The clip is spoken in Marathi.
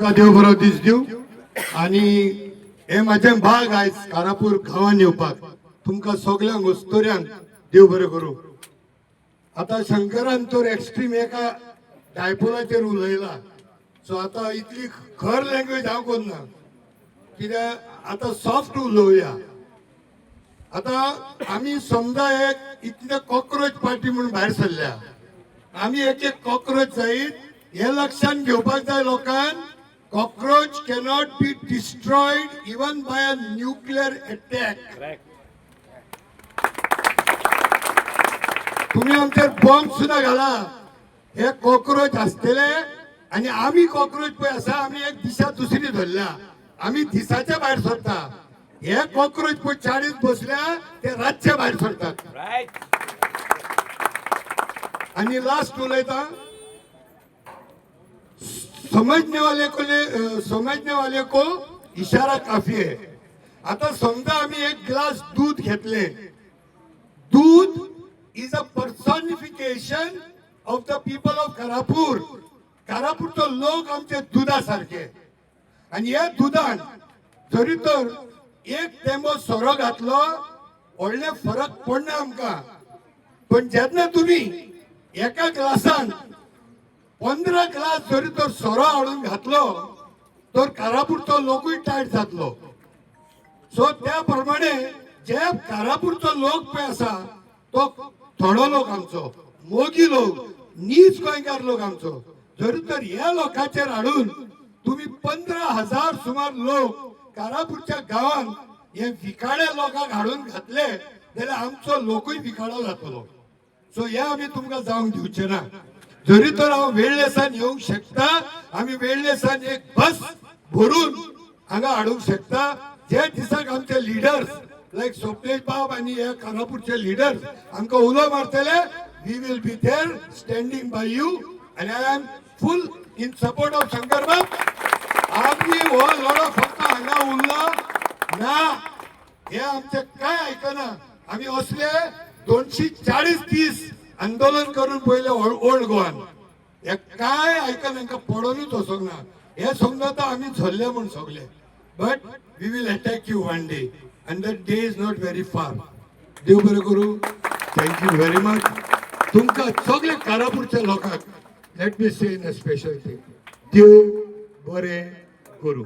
देव बरो दीस दिव आणि हे माझे भाग आयज कारापूर गांवान येवपाक तुमकां सगळ्यांक वस्तोऱ्यांक देव बरें करूं. आता शंकरान तर एक्स्ट्रीम एका डायपोलाचेर उलयला, सो आता इतली खर लँग्वेज हांव कोन्ना, कित्याक आता सॉफ्ट उलोवया. आता आमी समजा एक इतले कॉक्रोच पार्टी म्हणून भायर सरल्या, आमी एक एक कॉक्रोच जायत हे लक्षात घेवपाक जाय लोकांक. Cockroach cannot be destroyed even bye a nuclear attack. तुम्ही आमचेर बॉम्ब सुद्धा घाला, हे कॉक्रोच आसतले. आणि आम्ही कॉक्रोच पळय आसा, आम्ही एक दिशा दुसरी धरल्या, आम्ही दिसाच्या भायर सरता. हे कॉक्रोच पळय चाळीस बसल्या ते रातचे भायर सरतात. आणि लास्ट उलयता, समझने वाले को इशारा काफी है. आता समजा आम्ही एक ग्लास दूध घेतले, दूध is a personification of the people of Karapur. कारापूरचो लोक आमचे दुधा सारखे. आणि या दुधान जरी तर एक थेंबो सोरो घातलो व्हडले फरक पडना आमकां. पण जेन्ना तुम्ही एका ग्लासान 15 ग्लास जरी तर सोरो हाडून घातलो तर कारापूरचो लोकूय टायट जातलो. सो त्या प्रमाणे जे कारापूरचो लोक पळय आसा तो थोडो लोक आमचो, मोगी लोक, नीज गोंयकार लोक आमचो. जरी तर ह्या लोकांचेर हाडून तुम्ही 15,000 सुमार लोक कारापूरच्या गावात हे विकाडे लोकांक हाडून घातले जाल्यार आमचो लोकूय विकाडो जातलो. सो हे आमी तुमकां जावंक दिवचे ना. जरी तर हांव वेळेसान येवंक शकता, आमी वेळेसान एक बस भरून हांगा हाडूंक शकता. जे दिसाक आमचे लिडर्स लायक स्वप्नेश बाब आणि हे कारापूरचे लिडर्स आमकां उलो मारतले, we will be there standing by you. आणि I am full in support of Shankar Bab. आम्ही हो लढो फक्त हांगा उरलो ना, हे आमचे काय आयकना. आम्ही असले 240 दीस आंदोलन करून पहिले ओल्ड गोवान, हे काय आयकन हांकां पडोनूच वचोंक ना. हे समजा तर आम्ही झरले म्हूण सगळे, but we will attack you one day and that day is not very far. देव बरें करूं. Thank you very much. तुमकां सगळे कारापूरच्या लोकांक let me say in a special thing, देव बरें करूं.